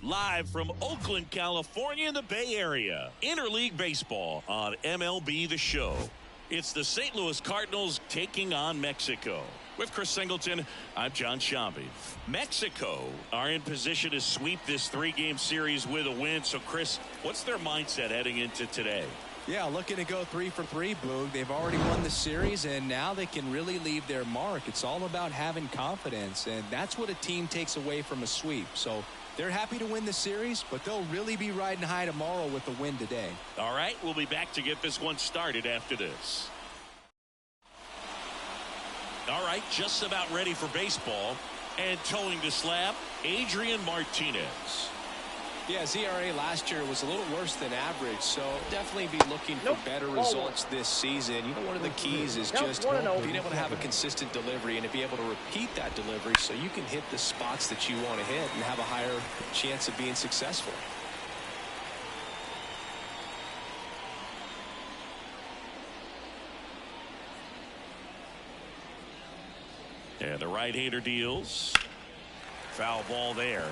live from Oakland, California in the Bay Area. Interleague Baseball on MLB The Show. It's the St. Louis Cardinals taking on Mexico. With Chris Singleton, I'm John Shambi. Mexico are in position to sweep this three-game series with a win. So, Chris, what's their mindset heading into today? Yeah, looking to go 3 for 3, Boog. They've already won the series, and now they can really leave their mark. It's all about having confidence, and that's what a team takes away from a sweep. So they're happy to win the series, but they'll really be riding high tomorrow with the win today. All right, we'll be back to get this one started after this. All right, just about ready for baseball. And towing the slab, Adrian Martinez. Yeah, ZRA last year was a little worse than average, so definitely be looking for better results this season. You know, one of the keys is just being able to have a consistent delivery and to be able to repeat that delivery so you can hit the spots that you want to hit and have a higher chance of being successful. And the right-hander deals. Foul ball there.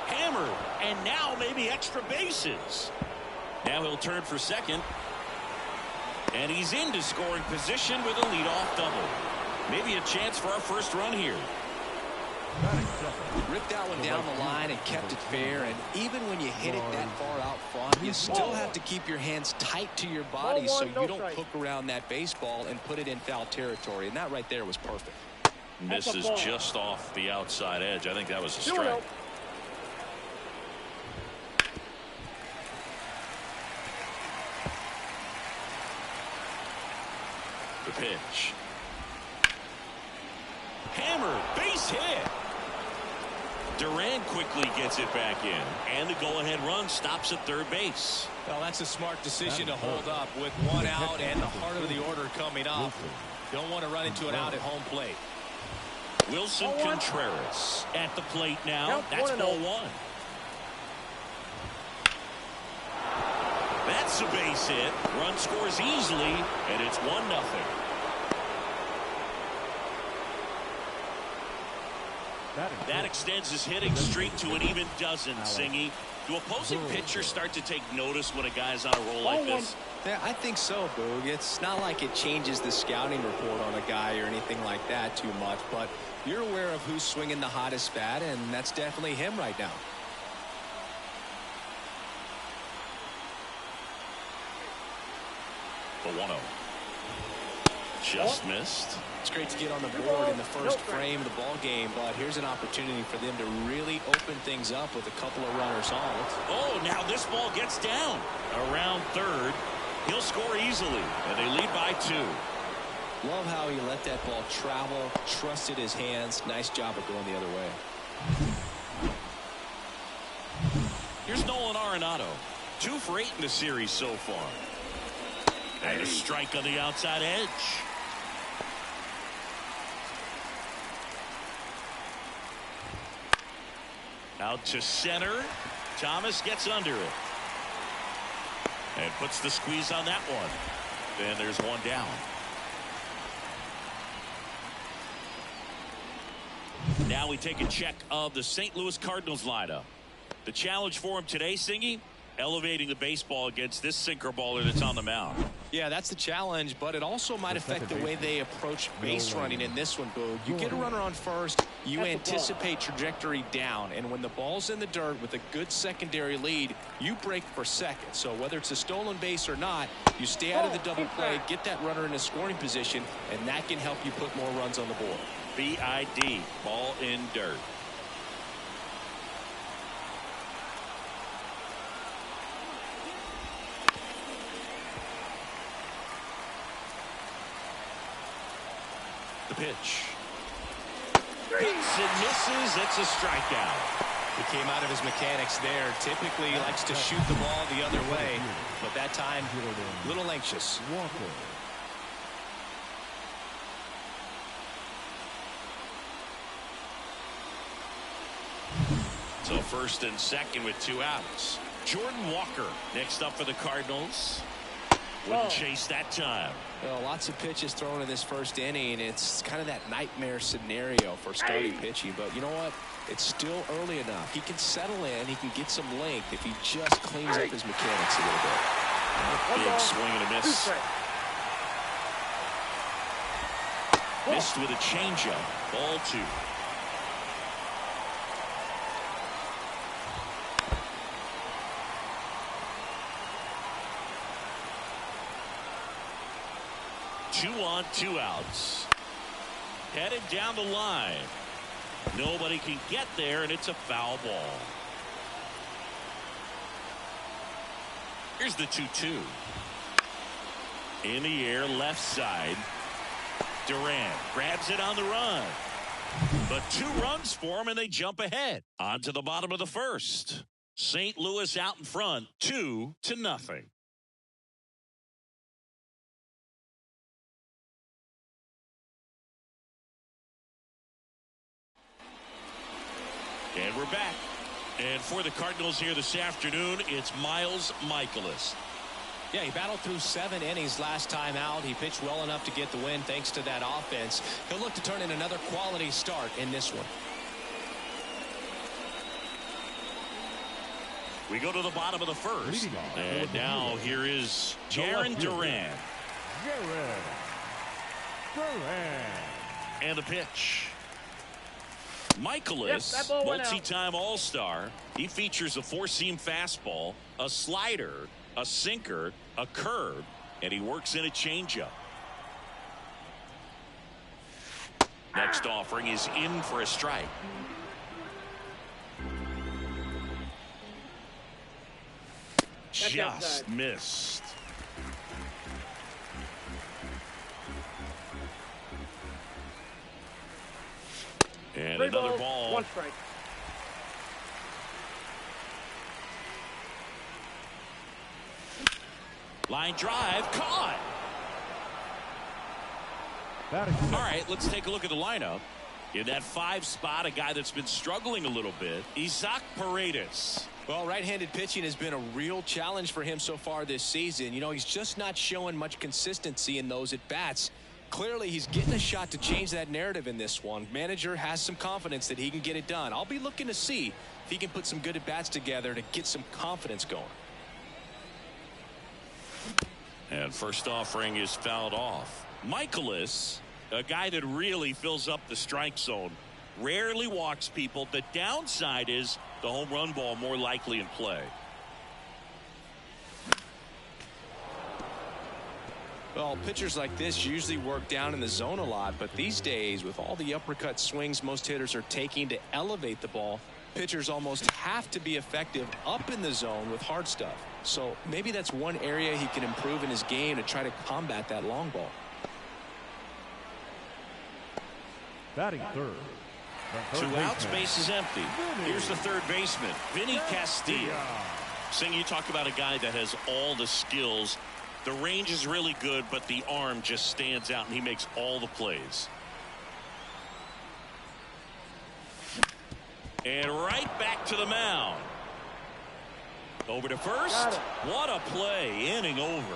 Hammered, and now maybe extra bases. Now he'll turn for second. And he's into scoring position with a leadoff double. Maybe a chance for our first run here. Ripped that one down the line and kept it fair, and even when you hit it that far out front, you still have to keep your hands tight to your body so you don't hook around that baseball and put it in foul territory, and that right there was perfect. Misses just off the outside edge. I think that was a strike. The pitch. Hammered, base hit. Duran quickly gets it back in, and the go-ahead run stops at third base. Well, that's a smart decision to hold up with one out and the heart of the order coming up. Don't want to run into an out at home plate. Wilson Contreras at the plate now. That's ball one. That's a base hit. Run scores easily, and it's 1-0. That extends his hitting streak to an even dozen, Singy. Do opposing pitchers start to take notice when a guy's on a roll like this? Yeah, I think so, Boog. It's not like it changes the scouting report on a guy or anything like that too much, but you're aware of who's swinging the hottest bat, and that's definitely him right now. The 1-0. Just missed. It's great to get on the board in the first frame of the ball game, but here's an opportunity for them to really open things up with a couple of runners on. Oh, now this ball gets down around third. He'll score easily, and they lead by 2. Love how he let that ball travel, trusted his hands. Nice job of going the other way. Here's Nolan Arenado. 2 for 8 in the series so far. And a strike on the outside edge. Out to center. Thomas gets under it. And puts the squeeze on that one. Then there's one down. Now we take a check of the St. Louis Cardinals lineup. The challenge for him today, Singy, elevating the baseball against this sinker baller that's on the mound. Yeah, that's the challenge, but it also might affect the way they approach base running in this one, Boog. You get a runner on first, you anticipate trajectory down, and when the ball's in the dirt with a good secondary lead, you break for second. So whether it's a stolen base or not, you stay out of the double play, get that runner in a scoring position, and that can help you put more runs on the board. BID, ball in dirt. The pitch. Hits and misses. It's a strikeout. He came out of his mechanics there. Typically he likes to shoot the ball the other way, but that time a little anxious. So first and second with 2 outs. Jordan Walker next up for the Cardinals. Wouldn't chase that time. Well, lots of pitches thrown in this first inning. It's kind of that nightmare scenario for starting pitching. But you know what? It's still early enough. He can settle in. He can get some length if he just cleans up his mechanics a little bit. Big swing and a miss. Missed with a changeup. Ball 2. Two on, 2 outs. Headed down the line. Nobody can get there, and it's a foul ball. Here's the 2-2. In the air, left side. Durant grabs it on the run. But 2 runs for him, and they jump ahead. On to the bottom of the first. St. Louis out in front, 2-0. And we're back. And for the Cardinals here this afternoon, it's Miles Mikolas. Yeah, he battled through 7 innings last time out. He pitched well enough to get the win thanks to that offense. He'll look to turn in another quality start in this one. We go to the bottom of the first. And now here is Jarren Duran. And the pitch. Mikolas, multi-time All-Star. He features a 4-seam fastball, a slider, a sinker, a curve, and he works in a changeup. Next offering is in for a strike. Just missed. And another ball. 1 strike. Line drive caught. All right, let's take a look at the lineup. In that 5 spot, a guy that's been struggling a little bit, Isaac Paredes. Well, right-handed pitching has been a real challenge for him so far this season. You know, he's just not showing much consistency in those at-bats. Clearly, he's getting a shot to change that narrative in this one. Manager has some confidence that he can get it done. I'll be looking to see if he can put some good at-bats together to get some confidence going. And first offering is fouled off. Mikolas, a guy that really fills up the strike zone, rarely walks people. The downside is the home run ball more likely in play. Well, pitchers like this usually work down in the zone a lot, but these days, with all the uppercut swings most hitters are taking to elevate the ball, pitchers almost have to be effective up in the zone with hard stuff. So maybe that's one area he can improve in his game to try to combat that long ball. Batting third. 2 outs, base is empty. Here's the third baseman, Vinny Castilla. Sing, you talk about a guy that has all the skills. The range is really good, but the arm just stands out, and he makes all the plays. And right back to the mound. Over to first. What a play. Inning over.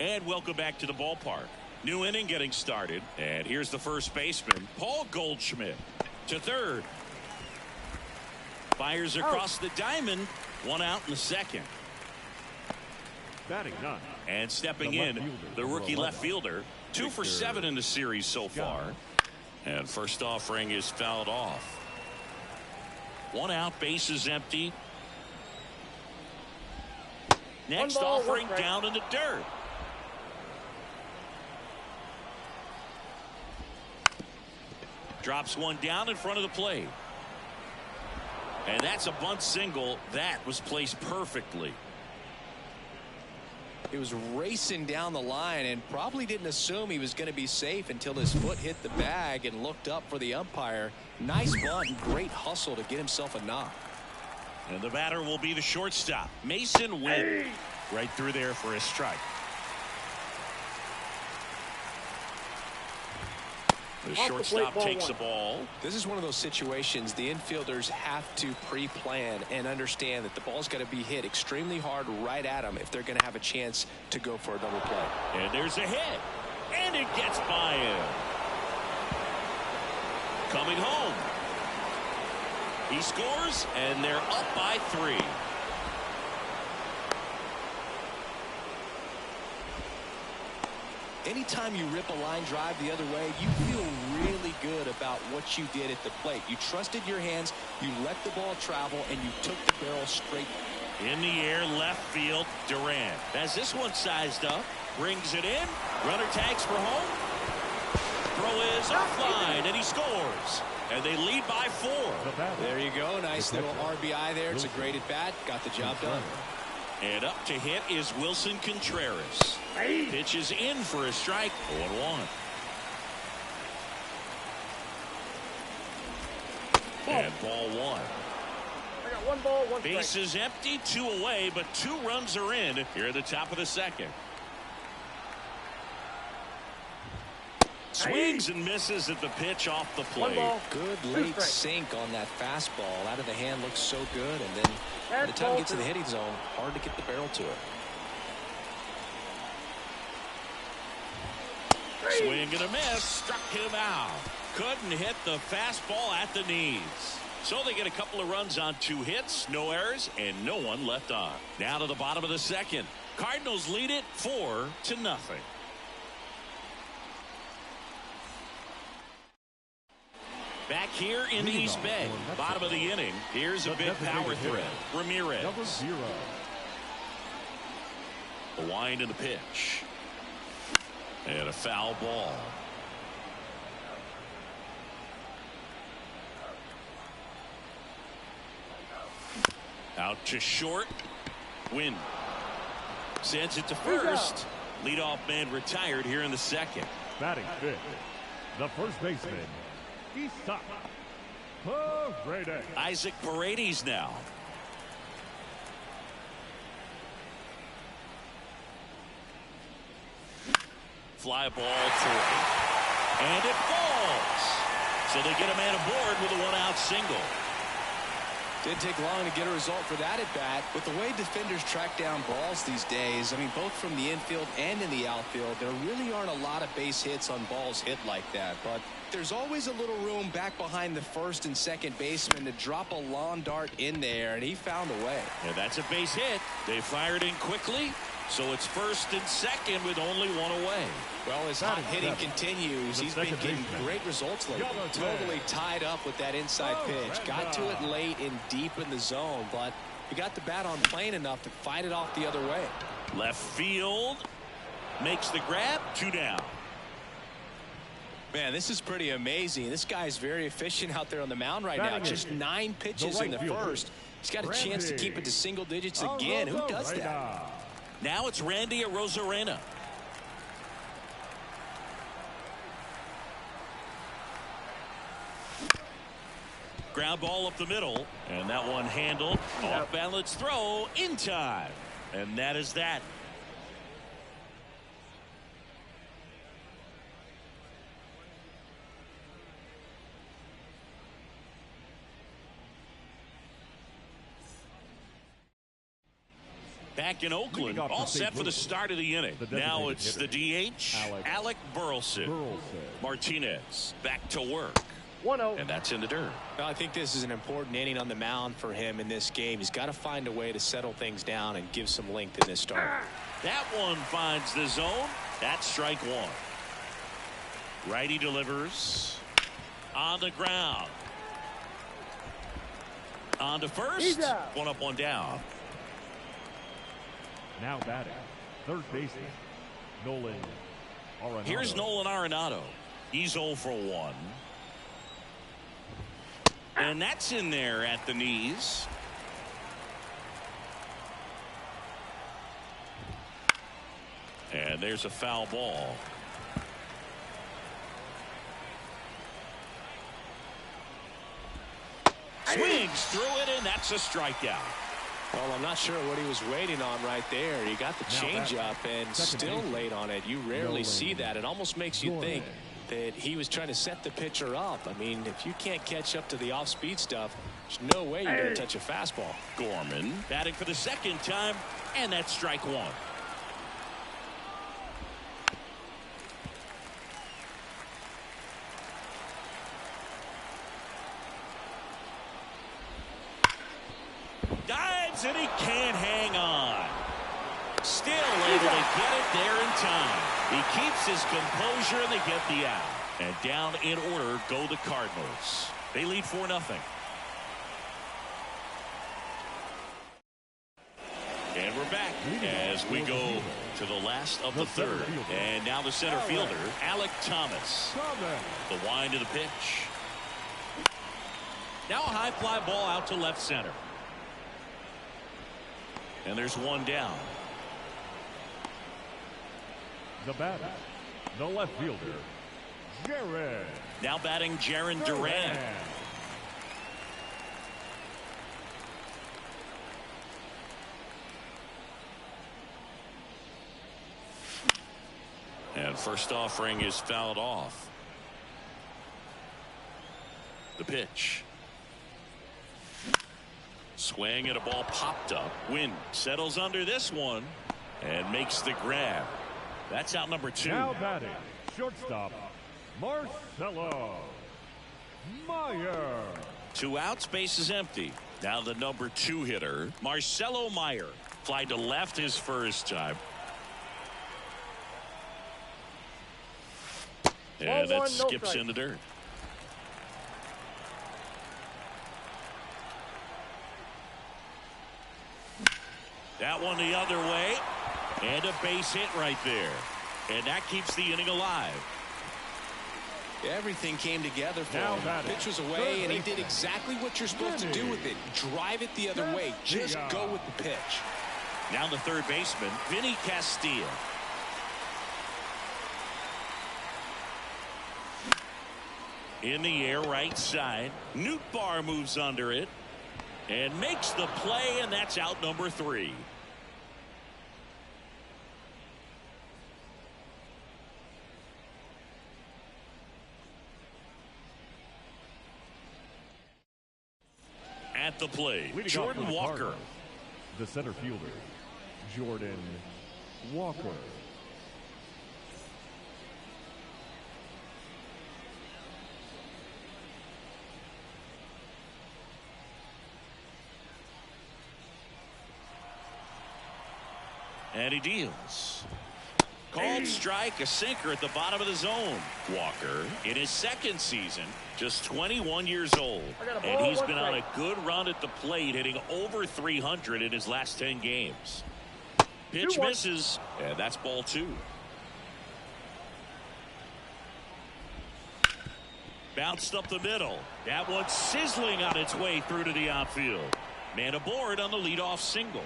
And welcome back to the ballpark. New inning getting started. And here's the first baseman, Paul Goldschmidt, to third. Fires across the diamond. 1 out in the second. Batting 9. And stepping in, the rookie left fielder. 2 for 7 in the series so far. And first offering is fouled off. 1 out, base is empty. Next offering down in the dirt. Drops one down in front of the plate. And that's a bunt single. That was placed perfectly. He was racing down the line and probably didn't assume he was going to be safe until his foot hit the bag and looked up for the umpire. Nice bunt and great hustle to get himself a knock. And the batter will be the shortstop, Mason Wynn. Right through there for a strike. The shortstop takes the ball. This is one of those situations the infielders have to pre-plan and understand that the ball's got to be hit extremely hard right at them if they're going to have a chance to go for a double play. And there's a hit. And it gets by him. Coming home. He scores, and they're up by 3. Anytime you rip a line drive the other way, you feel really good about what you did at the plate. You trusted your hands, you let the ball travel, and you took the barrel straight. In the air, left field, Durant has this one sized up, brings it in, runner tags for home. Throw is offline, and he scores. And they lead by 4. There you go, nice little RBI there. It's a great at bat, got the job done. And up to hit is Wilson Contreras. Pitches in for a strike. 0-1. And ball 1. I got 1 ball, 1 strike. Bases empty, 2 away, but 2 runs are in here at the top of the 2nd. Swings and misses at the pitch off the plate. Good late sink on that fastball. Out of the hand, looks so good. And then by the time it gets to the hitting zone, hard to get the barrel to it. Swing and a miss. Struck him out. Couldn't hit the fastball at the knees. So they get a couple of runs on 2 hits, no errors, and no one left on. Now to the bottom of the 2nd. Cardinals lead it 4-0. Back here in East Bay, bottom of the inning, here's a big power threat. Ramirez. The wind and the pitch. And a foul ball. Out to short. Win. Sends it to first. Leadoff man retired here in the 2nd. Batting 5th, the first baseman, Isaac Paredes. Isaac Paredes now. Fly ball to right. And it falls. So they get a man aboard with a 1-out single. Didn't take long to get a result for that at bat. With the way defenders track down balls these days, I mean, both from the infield and in the outfield, there really aren't a lot of base hits on balls hit like that. But there's always a little room back behind the first and second baseman to drop a lawn dart in there, and he found a way. And that's a base hit. They fired in quickly, so it's first and second with only 1 away. Well, as hot hitting continues, he's been getting great results lately. Totally tied up with that inside pitch. Got to it late and deep in the zone, but he got the bat on plane enough to fight it off the other way. Left field makes the grab. 2 down. Man, this is pretty amazing. This guy is very efficient out there on the mound right now. Just 9 pitches in the first. He's got a chance to keep it to single digits again. Who does that? Now it's Randy Arozarena. Ground ball up the middle, and that one handled. Off balance throw in time. And that is that. Back in Oakland, all set for the start of the inning. Now it's the DH, Alec Burleson. Martinez back to work. 1-0. And that's in the dirt. Well, I think this is an important inning on the mound for him in this game. He's got to find a way to settle things down and give some length in this start. That one finds the zone. That's strike 1. Righty delivers. On the ground. On to first. 1 up, 1 down. Now batting, third baseman, Nolan Arenado. Here's Nolan Arenado. He's 0 for 1. And that's in there at the knees. And there's a foul ball. Swings through it, and that's a strikeout. Well, I'm not sure what he was waiting on right there. He got the changeup and still late on it. You rarely see that. It almost makes you think that he was trying to set the pitcher up. I mean, if you can't catch up to the off-speed stuff, there's no way you're going to touch a fastball. Gorman batting for the second time, and that's strike one. Dives, and he can't hang on. Still able to get it there in time. He keeps his composure, and they get the out. And down in order go the Cardinals. They lead 4-0. And we're back as we go to the last of the third. And now the center fielder, Alek Thomas. The wind to the pitch. Now a high fly ball out to left center. And there's one down. The batter, the left fielder, Jarren. Now batting Jarren Duran. And first offering is fouled off. The pitch. Swing and a ball popped up. Wynn settles under this one and makes the grab. That's out number 2. Now batting, shortstop, Marcelo Meyer. 2 outs, base is empty. Now the number 2 hitter, Marcelo Meyer. Fly to left his first time. And that skips in the dirt. That one the other way. And a base hit right there. And that keeps the inning alive. Everything came together for him. Pitch was away, and he did exactly what you're supposed to do with it. Drive it the other way. Just go with the pitch. Now the third baseman, Vinny Castilla. In the air, right side. Nootbaar moves under it and makes the play, and that's out number 3. At the plate, Jordan Walker. The center fielder, Jordan Walker. And he deals. Called strike, a sinker at the bottom of the zone. Walker, in his second season, just 21 years old. And he's been on a good run at the plate, hitting over 300 in his last 10 games. Pitch misses, and that's ball 2. Bounced up the middle. That one sizzling on its way through to the outfield. Man aboard on the leadoff single.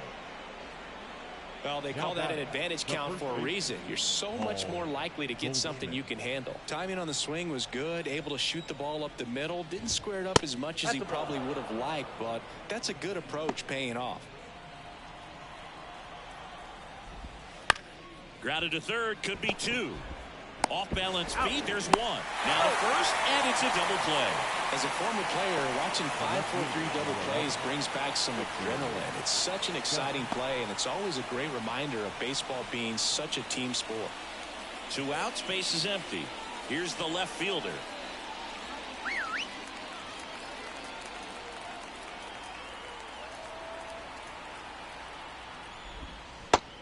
Well, they call that an advantage count for a reason. You're so much more likely to get something you can handle. Timing on the swing was good, able to shoot the ball up the middle. Didn't square it up as much as he probably would have liked, but that's a good approach paying off. Grounded to third, could be 2. Off balance feet, there's 1. Now the first, and it's a double play. As a former player, watching 5-4-3 double plays brings back some adrenaline. It's such an exciting play, and it's always a great reminder of baseball being such a team sport. 2 outs, base is empty. Here's the left fielder.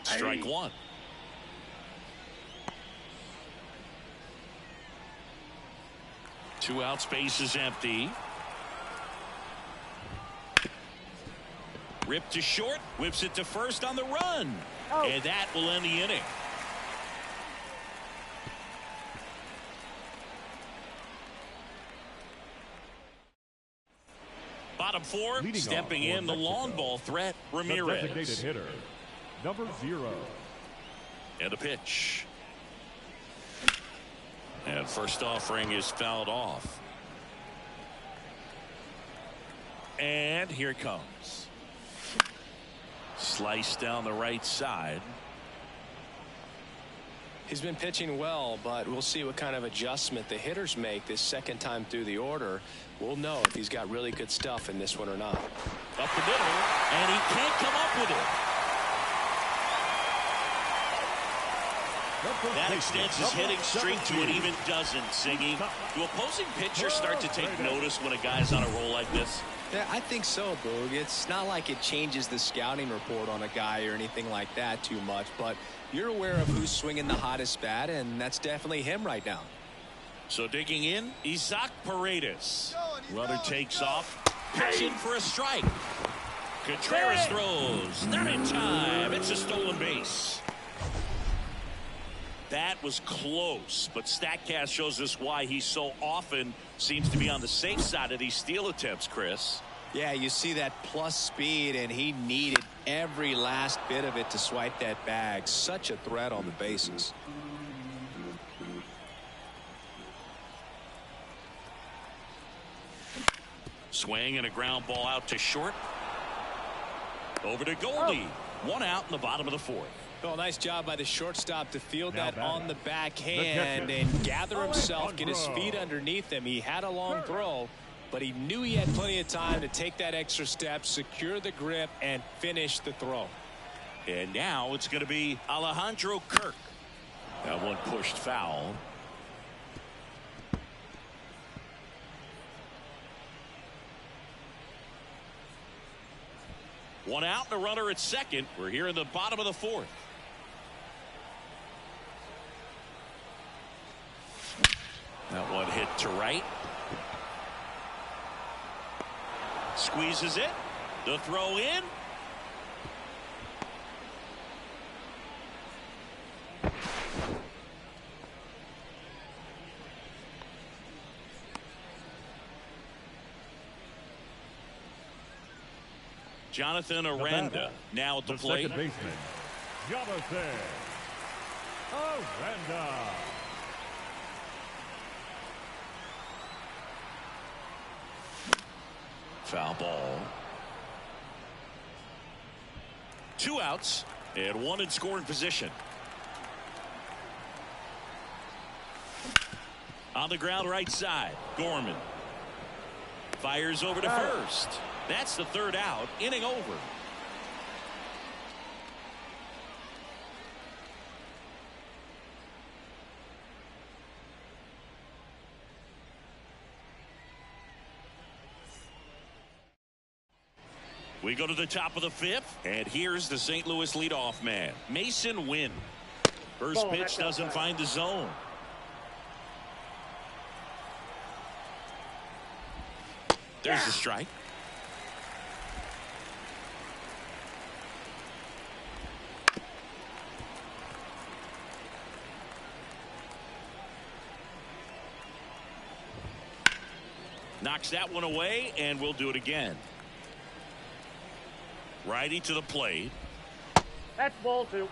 Strike 1. Two outs, base is empty. Ripped to short, whips it to first on the run. And that will end the inning. Bottom 4, Leading stepping in the long ball threat, Ramirez. The designated hitter, number 0. And a pitch. And first offering is fouled off. And here it comes. Slice down the right side. He's been pitching well, but we'll see what kind of adjustment the hitters make this second time through the order. We'll know if he's got really good stuff in this one or not. Up the middle, and he can't come up with it. That extends his hitting streak to an even dozen, Singy. Do opposing pitchers start to take notice when a guy's on a roll like this? Yeah, I think so, Boog. It's not like it changes the scouting report on a guy or anything like that too much, but you're aware of who's swinging the hottest bat, and that's definitely him right now. So digging in, Isaac Paredes. Runner takes off, pitching for a strike. Contreras throws, not in time. It's a stolen base. That was close, but StatCast shows us why he so often seems to be on the safe side of these steal attempts, Chris. Yeah, you see that plus speed, and he needed every last bit of it to swipe that bag. Such a threat on the bases. Swing and a ground ball out to short. Over to Goldie. One out in the bottom of the fourth. Oh, nice job by the shortstop to field that on the backhand and gather himself, get his feet underneath him. He had a long throw, but he knew he had plenty of time to take that extra step, secure the grip, and finish the throw. And now it's going to be Alejandro Kirk. That one pushed foul. One out and a runner at second. We're here in the bottom of the fourth. That one hit to right. Squeezes it. The throw in. Jonathan Aranda now at the plate. Second baseman, Jonathan Aranda. Foul ball. 2 outs and 1 in scoring position. On the ground right side, Gorman fires over to first. That's the 3rd out. Inning over. We go to the top of the 5th, and here's the St. Louis leadoff man, Mason Wynn. First pitch doesn't find the zone. There's the strike. Knocks that one away, and we'll do it again. Righty to the plate. That's ball 2.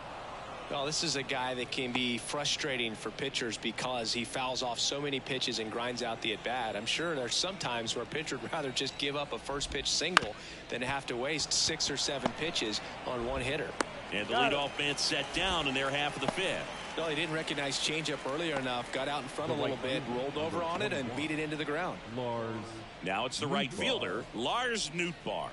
Well, this is a guy that can be frustrating for pitchers because he fouls off so many pitches and grinds out the at-bat. I'm sure there's some times where a pitcher would rather just give up a first pitch single than have to waste 6 or 7 pitches on one hitter. And the leadoff man set down in their half of the 5th. No, he didn't recognize changeup earlier enough, got out in front a little bit, rolled over on it, and beat it into the ground. Now it's the right fielder, Lars Nootbaar.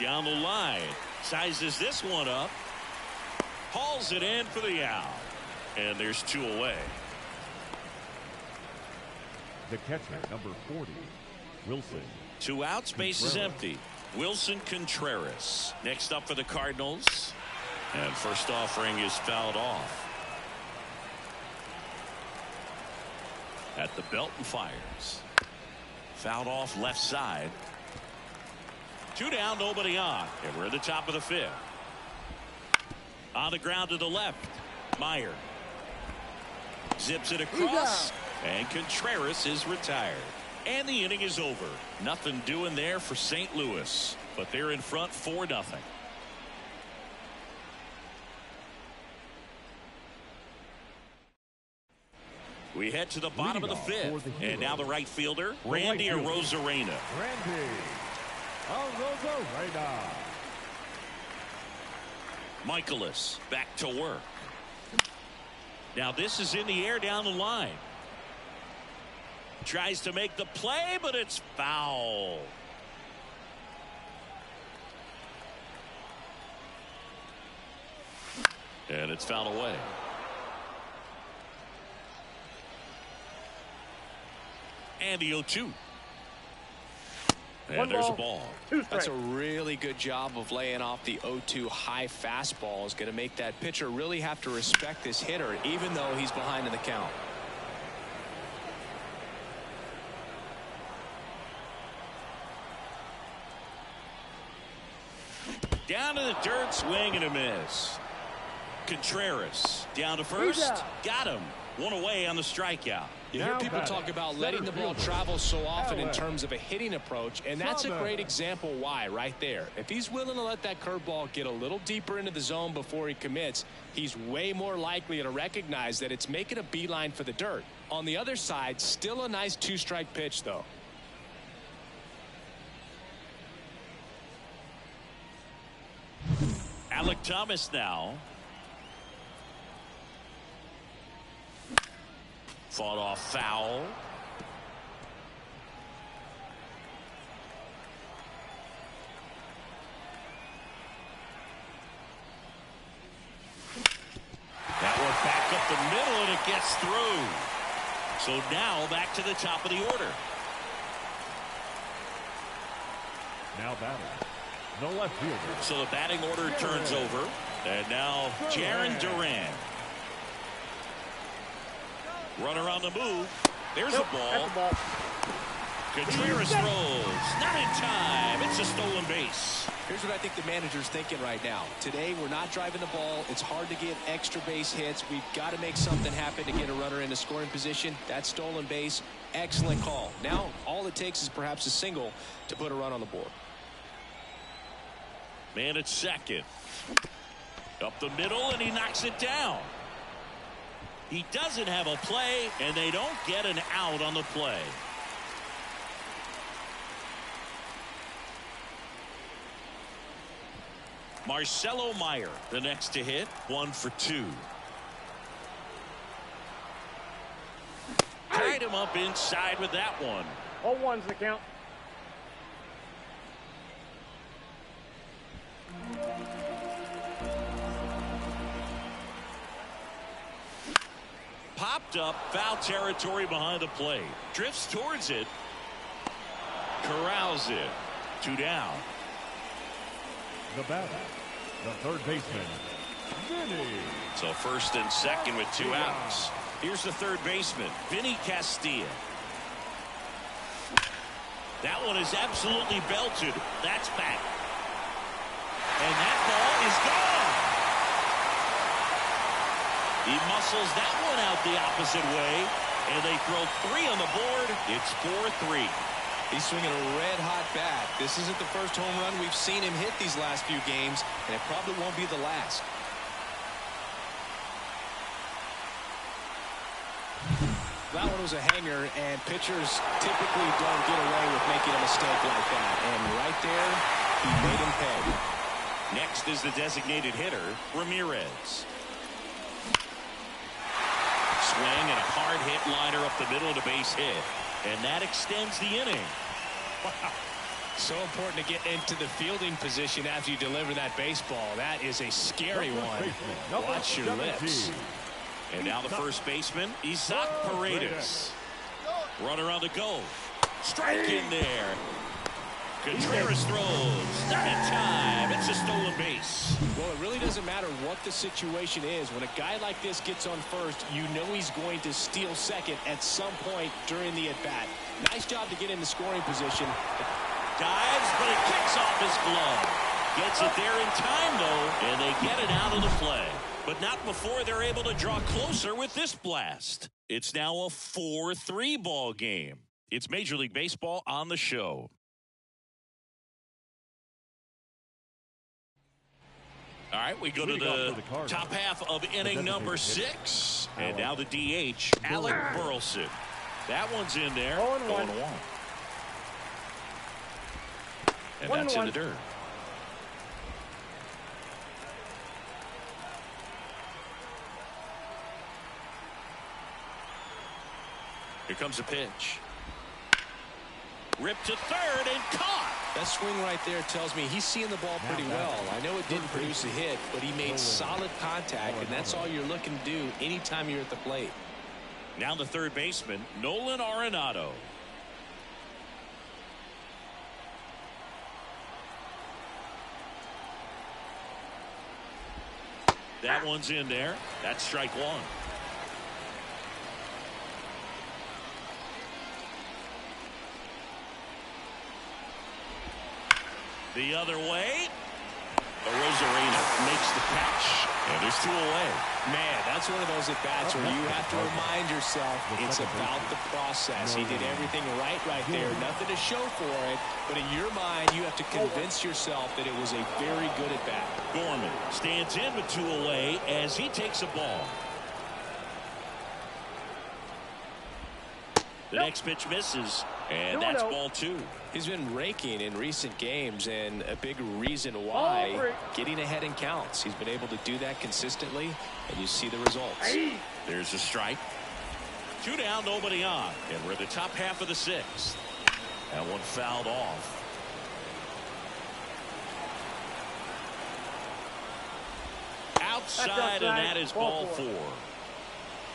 Down the line, sizes this one up, hauls it in for the out, and there's 2 away. The catcher, number 40, Wilson. 2 outs, base is empty. Wilson Contreras next up for the Cardinals, and first offering is fouled off. At the belt and fires. Fouled off left side. 2 down, nobody on, and we're at the top of the 5th. On the ground to the left, Meyer zips it across, and Contreras is retired. And the inning is over. Nothing doing there for St. Louis, but they're in front 4-0. We head to the bottom of the 5th, and now the right fielder, Randy Arozarena. Randy Arozarena. Michaelis back to work. Now this is in the air down the line. Tries to make the play, but it's foul. And it's fouled away. And the 0-2. And there's a ball. That's a really good job of laying off the 0-2 high fastball. Is going to make that pitcher really have to respect this hitter, even though he's behind in the count. Down to the dirt, swing and a miss. Contreras down to first. Got him. One away on the strikeout. You hear people talk about letting the ball travel so often in terms of a hitting approach, and that's a great example why right there. If he's willing to let that curveball get a little deeper into the zone before he commits, he's way more likely to recognize that it's making a beeline for the dirt. On the other side, still a nice two-strike pitch, though. Alek Thomas now. Fought off foul. That one back up the middle and it gets through. So now back to the top of the order. Now batting, the left fielder. So the batting order turns over. And now Jarren Duran. Runner on the move. There's a ball. Contreras throws. Not in time. It's a stolen base. Here's what I think the manager's thinking right now. Today, we're not driving the ball. It's hard to get extra base hits. We've got to make something happen to get a runner into scoring position. That stolen base, excellent call. Now, all it takes is perhaps a single to put a run on the board. Man at second. Up the middle, and he knocks it down. He doesn't have a play, and they don't get an out on the play. Marcelo Meyer, the next to hit, 1 for 2. Tied him up inside with that one. 0-1's the count. Popped up, foul territory behind the plate. Drifts towards it. Corrals it. 2 down. The batter, the third baseman, Vinny. So first and second with 2 outs. Here's the third baseman, Vinny Castilla. That one is absolutely belted. That's back. And that ball is gone. He muscles that one out the opposite way, and they throw 3 on the board. It's 4-3. He's swinging a red-hot bat. This isn't the first home run we've seen him hit these last few games, and it probably won't be the last. That one was a hanger, and pitchers typically don't get away with making a mistake like that. And right there, he made him pay. Next is the designated hitter, Ramirez. Swing and a hard hit liner up the middle of the base hit. And that extends the inning. Wow. So important to get into the fielding position after you deliver that baseball. That is a scary one. Watch your lips. And now the first baseman, Isaac Paredes. Runner on the go. Strike in there. Contreras throws. Not in time. It's a stolen base. Well, it really doesn't matter what the situation is. When a guy like this gets on first, you know he's going to steal second at some point during the at-bat. Nice job to get in the scoring position. Dives, but it kicks off his glove. Gets it there in time, though, and they get it out of the play. But not before they're able to draw closer with this blast. It's now a 4-3 ball game. It's Major League Baseball on the show. All right, we go to the top half of inning number 6. And now the DH, Alec Burleson. That one's in there. 0-1. And that's in the dirt. Here comes a pitch. Ripped to third and caught. That swing right there tells me he's seeing the ball pretty well. I know it didn't produce a hit, but he made solid contact, and that's all you're looking to do anytime you're at the plate. Now the third baseman, Nolan Arenado. That one's in there. That's strike one. The other way. Arozarena makes the catch. And there's two away. Man, that's one of those at-bats where you have to remind yourself it's about the process. He did everything right there. Nothing to show for it. But in your mind, you have to convince yourself that it was a very good at-bat. Gorman stands in with two away as he takes a ball. The next pitch misses, and that's ball two. He's been raking in recent games, and a big reason why, getting ahead in counts. He's been able to do that consistently, and you see the results. There's a strike. Two down, nobody on, and we're at the top half of the sixth. That one fouled off. Outside, and that is ball four.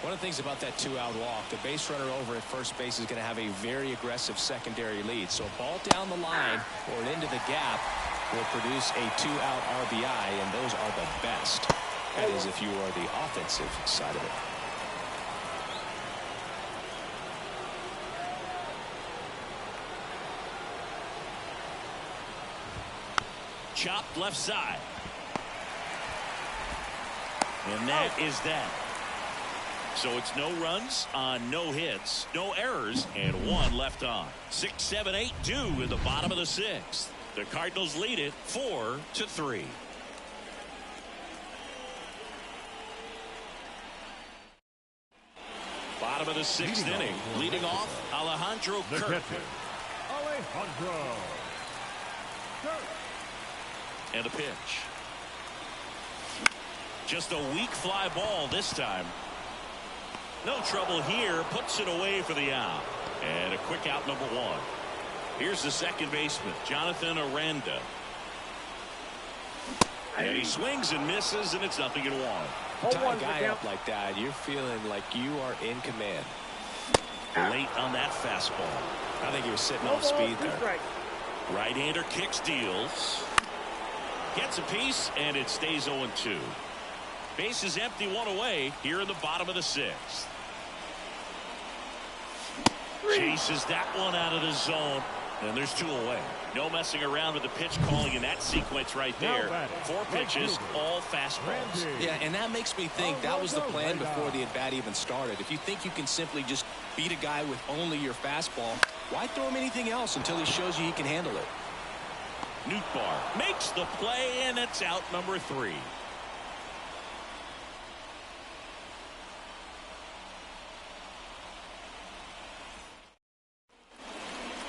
One of the things about that two-out walk, the base runner over at first base is going to have a very aggressive secondary lead. So a ball down the line or into the gap will produce a two-out RBI, and those are the best. That is if you are the offensive side of it. Chopped left side. And that is that. So it's no runs on no hits, no errors, and one left on. 6, 7, 8, 2 in the bottom of the sixth. The Cardinals lead it 4-3. Bottom of the sixth inning. Leading off, Alejandro Kirk. Alejandro Kirk. And a pitch. Just a weak fly ball this time. No trouble here. Puts it away for the out. And a quick out, number one. Here's the second baseman, Jonathan Aranda. And he swings and misses, and it's 0-1. Tie a guy up like that, you're feeling like you are in command. Late on that fastball. I think he was sitting off speed there. Right-hander kicks, deals. Gets a piece, and it stays 0-2. Base is empty, one away here in the bottom of the sixth. Chases that one out of the zone, and there's two away. No messing around with the pitch calling in that sequence right there. 4 pitches, all fastballs. Yeah, and that makes me think that was the plan before the at-bat even started. If you think you can simply just beat a guy with only your fastball, why throw him anything else until he shows you he can handle it? Nootbaar makes the play, and it's out, number 3.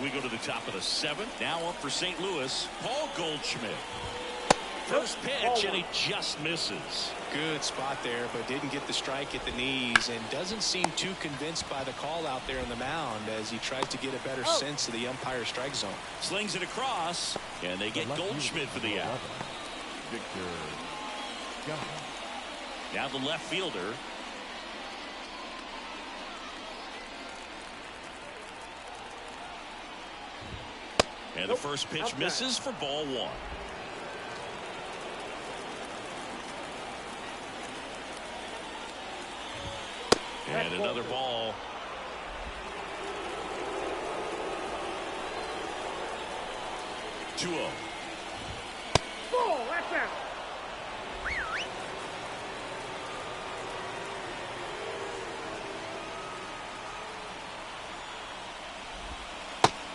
We go to the top of the 7th. Now up for St. Louis, Paul Goldschmidt. First pitch, and he just misses. Good spot there, but didn't get the strike at the knees, and doesn't seem too convinced by the call out there on the mound as he tries to get a better sense of the umpire strike zone. Slings it across, and they get Goldschmidt for the out. Now the left fielder. And the first pitch misses for ball 1. And another ball. Two-0. Ball, that's out.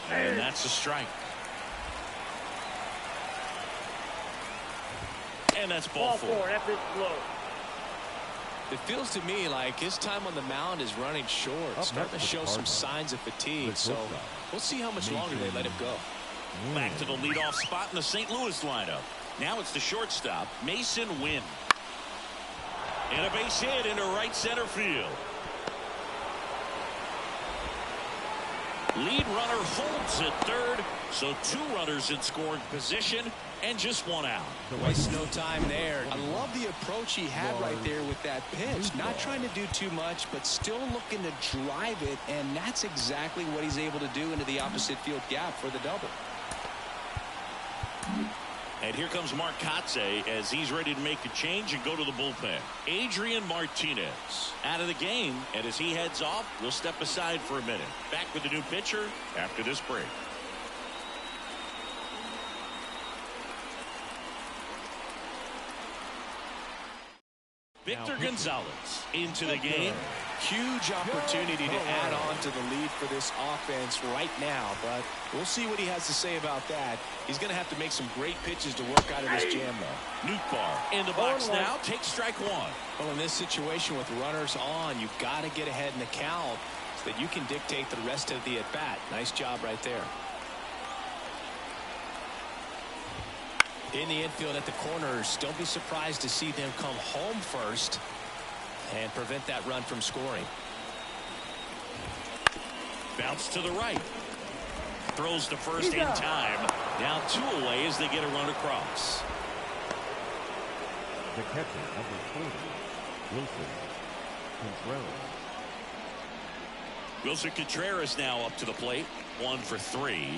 And that's a strike. And that's ball 4. That's it slow. It feels to me like his time on the mound is running short, starting to show some signs of fatigue. So we'll see how much longer they let him go. Back to the leadoff spot in the St. Louis lineup. Now it's the shortstop, Mason Wynn. And a base hit into right center field. Lead runner holds at third, so 2 runners in scoring position and just 1 out. Waste no time there. I love the approach he had right there with that pitch. Not trying to do too much, but still looking to drive it, and that's exactly what he's able to do into the opposite field gap for the double. And here comes Mark Kotsay as he's ready to make a change and go to the bullpen. Adrian Martinez out of the game, and as he heads off, we'll step aside for a minute. Back with the new pitcher after this break. Victor Gonzalez into the game. Huge opportunity to add on to the lead for this offense right now, but we'll see what he has to say about that. He's going to have to make some great pitches to work out of this jam, though. Nootbaar in the box now. Takes strike 1. Well, in this situation with runners on, you've got to get ahead in the count so that you can dictate the rest of the at-bat. Nice job right there. In the infield at the corners, don't be surprised to see them come home first and prevent that run from scoring. Bounce to the right. Throws to first in time. Now 2 away as they get a run across. The catcher, number 40, Wilson Contreras. Wilson Contreras now up to the plate. 1 for 3.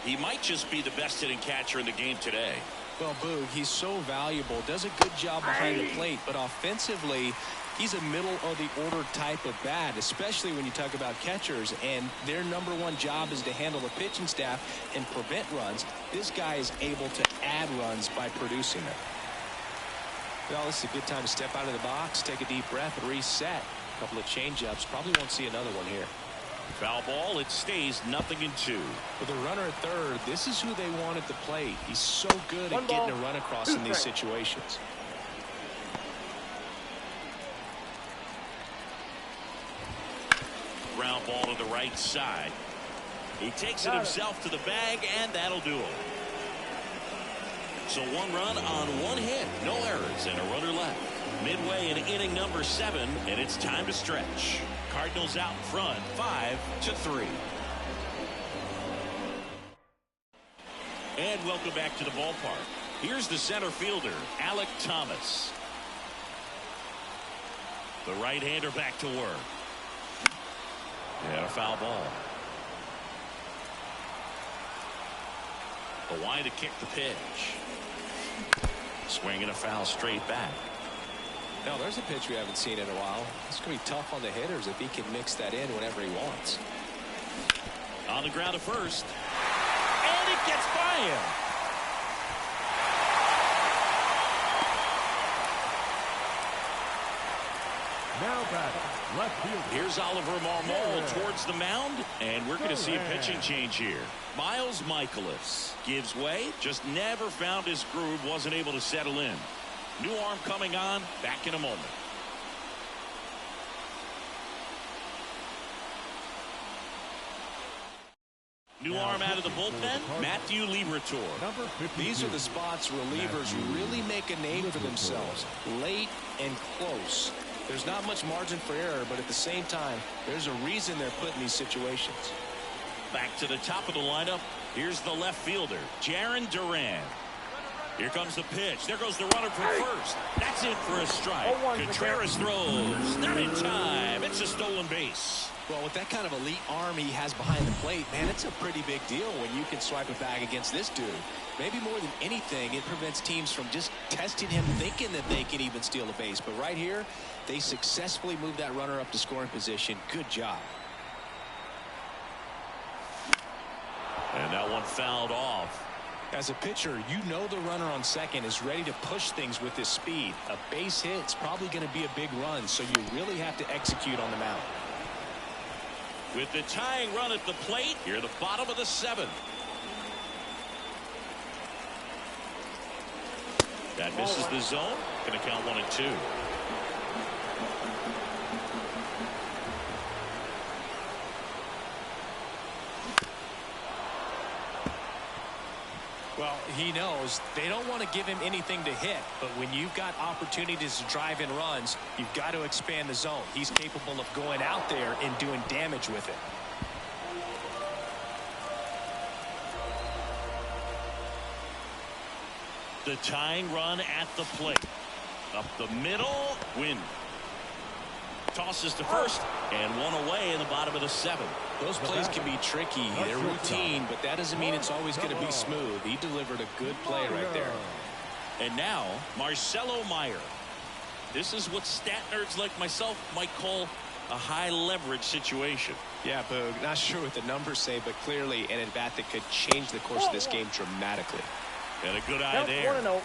He might just be the best hitting catcher in the game today. Well, Boog, he's so valuable. Does a good job behind the plate, but offensively, he's a middle of the order type of bat, especially when you talk about catchers, and their #1 job is to handle the pitching staff and prevent runs. This guy is able to add runs by producing them. Well, this is a good time to step out of the box, take a deep breath, and reset. A couple of changeups. Probably won't see another one here. Foul ball. It stays 0-2. With a runner at third, this is who they want at the plate. He's so good at getting a run across in these situations. Ground ball to the right side. He takes it himself to the bag, and that'll do it. So 1 run on 1 hit. No errors and a runner left. Midway in inning number 7, and it's time to stretch. Cardinals out in front, 5-3. And welcome back to the ballpark. Here's the center fielder, Alek Thomas. The right-hander back to work. And a foul ball. The wind to kick the pitch. Swing and a foul straight back. Now, there's a pitch we haven't seen in a while. It's going to be tough on the hitters if he can mix that in whenever he wants. On the ground to first. And it gets by him. Now batting, left field. Here's Oliver Marmol towards the mound, and we're going to see a pitching change here. Miles Michaelis gives way, just never found his groove, wasn't able to settle in. New arm coming on, back in a moment. New arm out of the bullpen, Matthew Liberatore. These are the spots relievers really make a name for themselves. Late and close. There's not much margin for error, but at the same time, there's a reason they're put in these situations. Back to the top of the lineup. Here's the left fielder, Jarren Duran. Here comes the pitch. There goes the runner from first. That's in for a strike. Contreras throws. Not in time. It's a stolen base. Well, with that kind of elite arm he has behind the plate, man, it's a pretty big deal when you can swipe a bag against this dude. Maybe more than anything, it prevents teams from just testing him, thinking that they can even steal a base. But right here, they successfully moved that runner up to scoring position. Good job. And that one fouled off. As a pitcher, you know the runner on second is ready to push things with his speed. A base hit is probably going to be a big run, so you really have to execute on the mound. With the tying run at the plate, here the bottom of the 7th. That misses the zone. Going to count 1-2. Well, he knows they don't want to give him anything to hit, but when you've got opportunities to drive in runs, you've got to expand the zone. He's capable of going out there and doing damage with it. The tying run at the plate. Up the middle. Win. Tosses to first and one away in the bottom of the 7th. Those plays can be tricky. They're routine, but that doesn't mean it's always going to be smooth. He delivered a good play right there. And now Marcelo Meyer. This is what stat nerds like myself might call a high leverage situation. Yeah, Boog, not sure what the numbers say, but clearly an at-bat that could change the course of this game dramatically. And a good eye there. 1-0.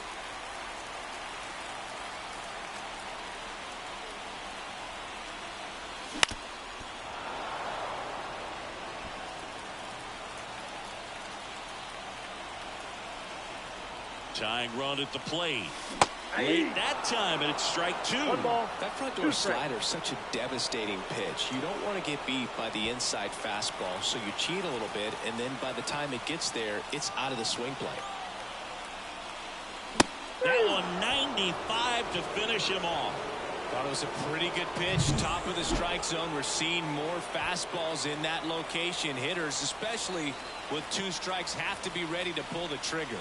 Tying run at the plate. Late that time, and it's strike 2. That front door slider is such a devastating pitch. You don't want to get beat by the inside fastball, so you cheat a little bit, and then by the time it gets there, it's out of the swing play. That one 95 to finish him off. Thought it was a pretty good pitch. Top of the strike zone. We're seeing more fastballs in that location. Hitters, especially with 2 strikes, have to be ready to pull the trigger.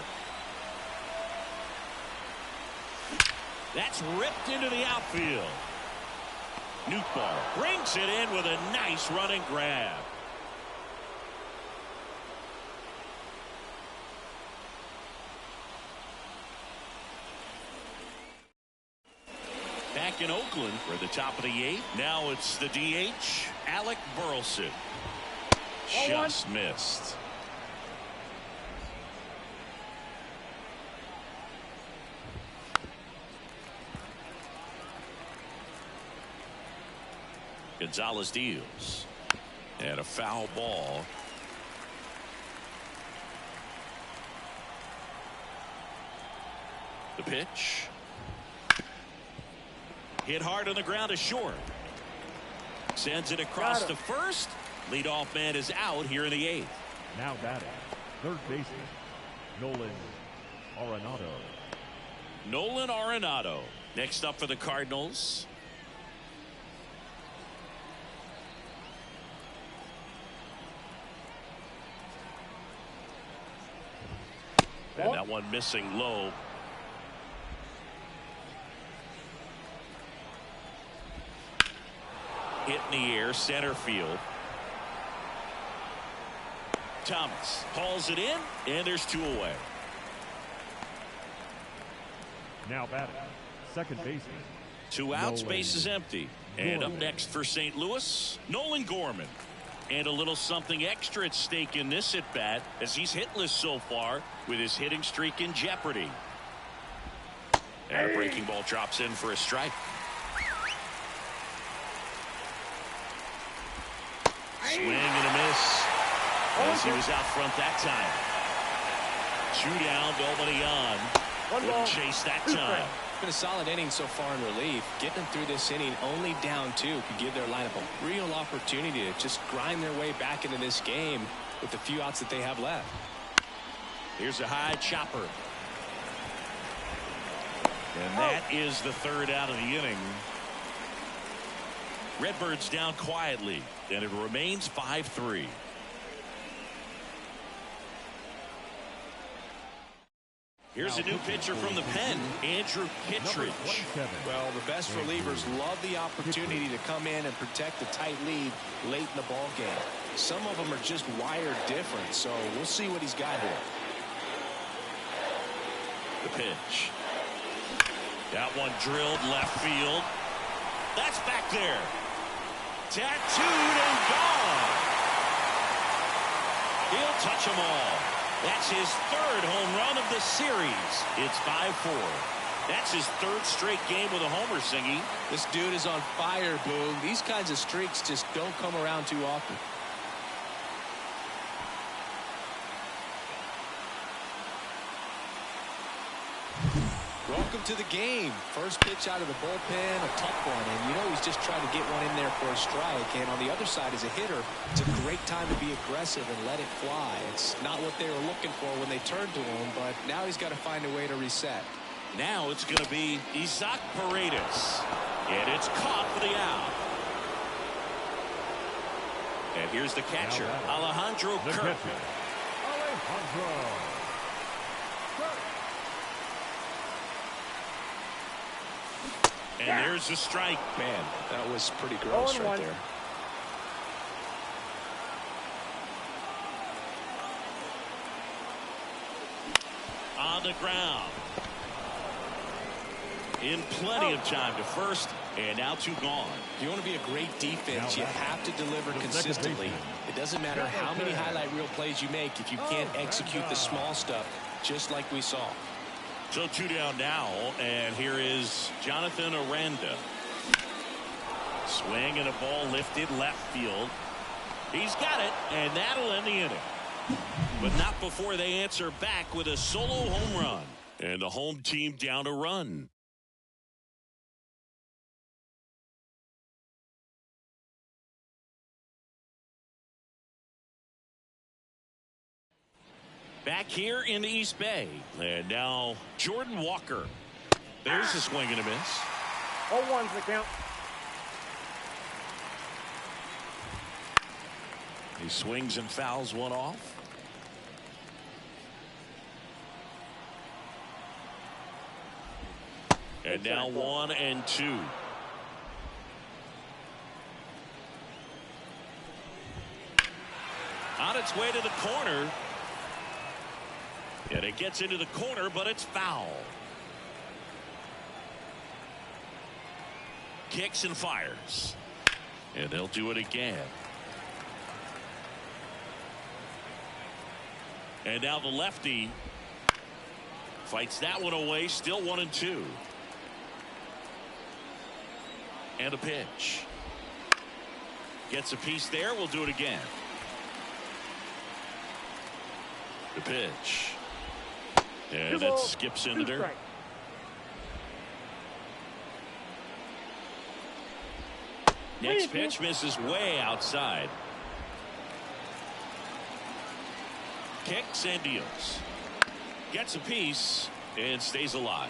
That's ripped into the outfield. Nootbaar brings it in with a nice running grab. Back in Oakland for the top of the 8th. Now it's the DH, Alec Burleson. Just missed. Gonzalez deals. And a foul ball. The pitch. Hit hard on the ground to short. Sends it across to first. Leadoff man is out here in the 8th. Now batting, third baseman, Nolan Arenado. Nolan Arenado. Next up for the Cardinals. And that one missing low. Hit in the air, center field. Thomas hauls it in, and there's 2 away. Now batting, second baseman. 2 outs, Nolan base is empty. And up next for St. Louis, Nolan Gorman. And a little something extra at stake in this at bat, as he's hitless so far with his hitting streak in jeopardy. And a breaking ball drops in for a strike. Swing and a miss as he was out front that time. 2 down, nobody on. Wouldn't chase that time. Been a solid inning so far in relief. Getting them through this inning only down 2 could give their lineup a real opportunity to just grind their way back into this game with the few outs that they have left. Here's a high chopper. And that is the 3rd out of the inning. Redbirds down quietly, and it remains 5-3. Here's a new pitcher from the pen, Andrew Kittredge. Well, the best relievers love the opportunity to come in and protect the tight lead late in the ball game. Some of them are just wired different, so we'll see what he's got here. The pitch. That one drilled left field. That's back there. Tattooed and gone. He'll touch them all. That's his 3rd home run of the series. It's 5-4. That's his 3rd straight game with a homer, Singy. This dude is on fire, Boog. These kinds of streaks just don't come around too often. Welcome to the game. First pitch out of the bullpen, a tough one, and you know he's just trying to get one in there for a strike. And on the other side, as a hitter, it's a great time to be aggressive and let it fly. It's not what they were looking for when they turned to him, but now he's got to find a way to reset. Now it's going to be Isaac Paredes, and it's caught for the out. And here's the catcher, Alejandro Kirk. And there's a strike. Man, that was pretty gross right there. On the ground. In plenty of time to first, and now 2 gone. If you want to be a great defense, you have to deliver consistently. It doesn't matter how many highlight reel plays you make if you can't execute the small stuff, just like we saw. So 2 down now, and here is Jonathan Aranda. Swing and a ball lifted left field. He's got it, and that'll end the inning. But not before they answer back with a solo home run. And the home team down a run. Back here in the East Bay. And now Jordan Walker. There's a swing and a miss. 0-1's the count. He swings and fouls one off. And now 1 and 2. On its way to the corner. And it gets into the corner, but it's foul. Kicks and fires. And they'll do it again. And now the lefty fights that one away. Still 1 and 2. And a pitch. Gets a piece there. We'll do it again. The pitch. And it skips in the dirt. Next pitch misses way outside. Kicks and deals. Gets a piece and stays alive.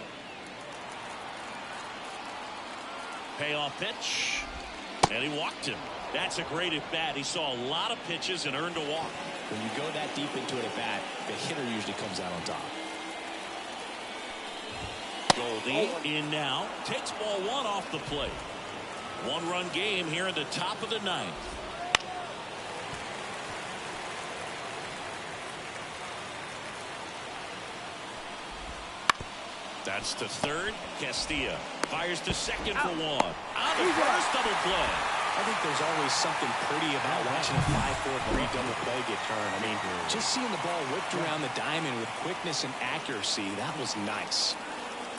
Payoff pitch. And he walked him. That's a great at bat. He saw a lot of pitches and earned a walk. When you go that deep into an at bat, the hitter usually comes out on top. Goldie in now. Takes ball 1 off the plate. 1-run game here in the top of the 9th. That's to third. Castilla fires to second for 1. On the first double play. I think there's always something pretty about watching a 5-4-3 double play get turned. I mean, just seeing the ball whipped around the diamond with quickness and accuracy, that was nice.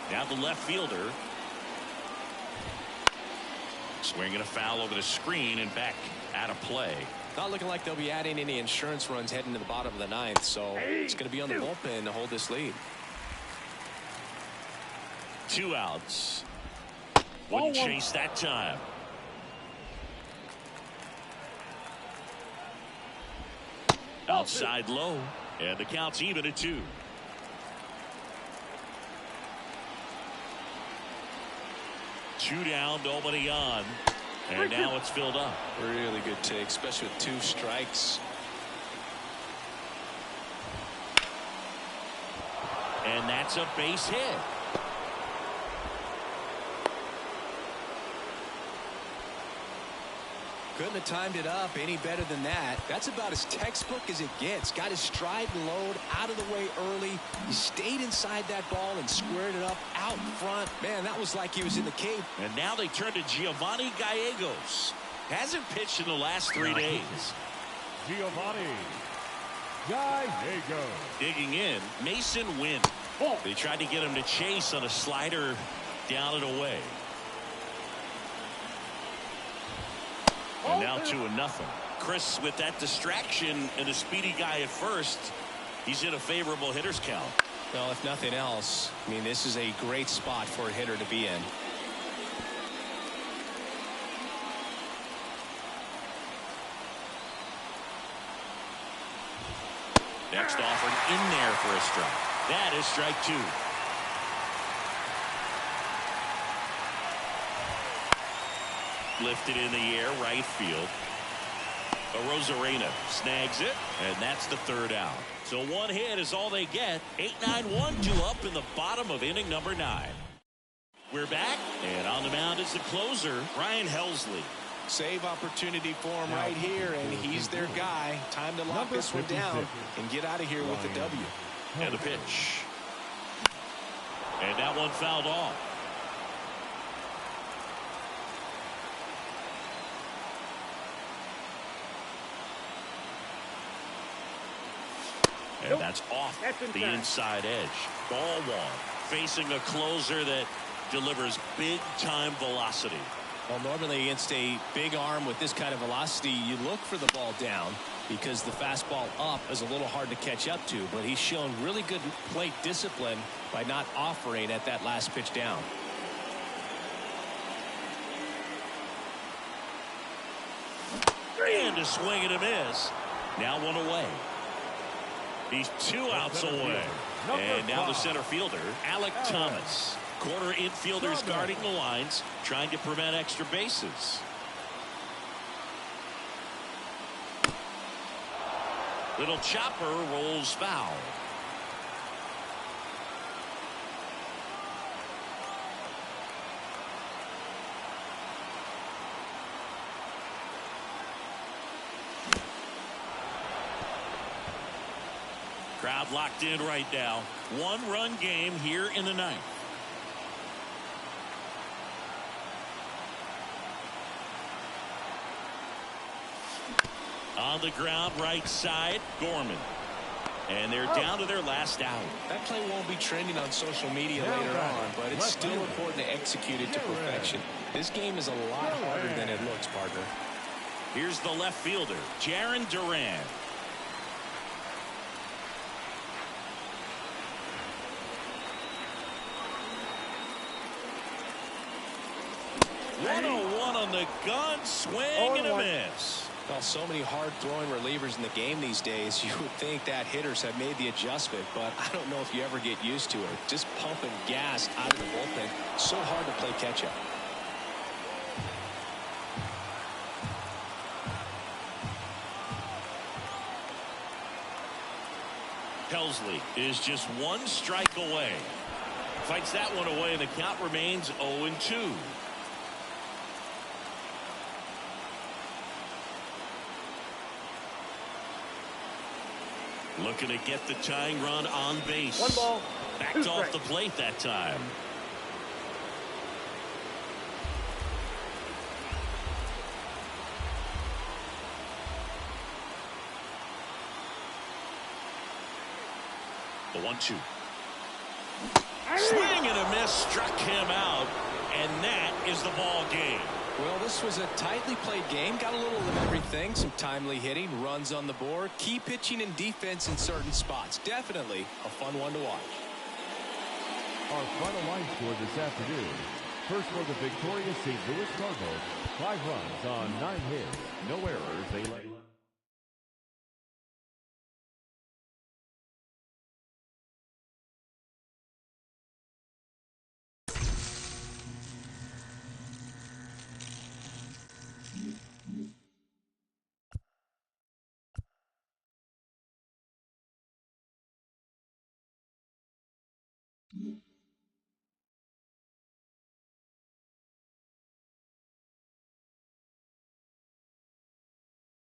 Now the left fielder. Swinging a foul over the screen and back out of play. Not looking like they'll be adding any insurance runs heading to the bottom of the 9th, so it's going to be on the bullpen to hold this lead. 2 outs. Wouldn't chase that time. Outside low, and the count's even at 2. Two down, nobody on, and now it's filled up. Really good take, especially with 2 strikes. And that's a base hit. Couldn't have timed it up any better than that. That's about as textbook as it gets. Got his stride and load out of the way early. He stayed inside that ball and squared it up out in front. Man, that was like he was in the cave. And now they turn to Giovanni Gallegos. Hasn't pitched in the last 3 days. Giovanni Gallegos. Digging in, Mason Wynn. They tried to get him to chase on a slider down and away. And now 2-0. Chris, with that distraction and a speedy guy at first, he's in a favorable hitter's count. Well, if nothing else, I mean, this is a great spot for a hitter to be in. Next offered in there for a strike. That is strike 2. Lifted in the air, right field. Arozarena snags it, and that's the 3rd out. So 1 hit is all they get. 8-9-1-2 up in the bottom of inning number 9. We're back, and on the mound is the closer, Ryan Helsley. Save opportunity for him right here, and he's their guy. Time to lock this one down and get out of here with the W. And a pitch. And that one fouled off. And that's off the inside edge. Ball one. Facing a closer that delivers big-time velocity. Well, normally against a big arm with this kind of velocity, you look for the ball down because the fastball up is a little hard to catch up to. But he's shown really good plate discipline by not offering at that last pitch down. And a swing and a miss. Now one away. He's 2 outs away. And now the center fielder, Alek Thomas. Corner infielders guarding the lines, trying to prevent extra bases. Little chopper rolls foul. Crowd locked in right now. 1-run game here in the ninth. On the ground, right side, Gorman. And they're down to their last out. That play won't be trending on social media later on, but it's still important to execute it to perfection. This game is a lot harder than it looks, partner. Here's the left fielder, Jarren Duran. One on the gun, swing and a miss. Well, so many hard-throwing relievers in the game these days, you would think that hitters have made the adjustment, but I don't know if you ever get used to it. Just pumping gas out of the bullpen, so hard to play catch-up. Helsley is just 1 strike away. Fights that one away, and the count remains 0-2. Looking to get the tying run on base. 1 ball. Backed off the plate that time. The 1-2. Swing and a miss, struck him out, and that is the ball game. Well, this was a tightly played game. Got a little of everything. Some timely hitting, runs on the board, key pitching and defense in certain spots. Definitely a fun one to watch. Our final line score this afternoon. First for the victorious St. Louis Cardinals. 5 runs on 9 hits. No errors. They led.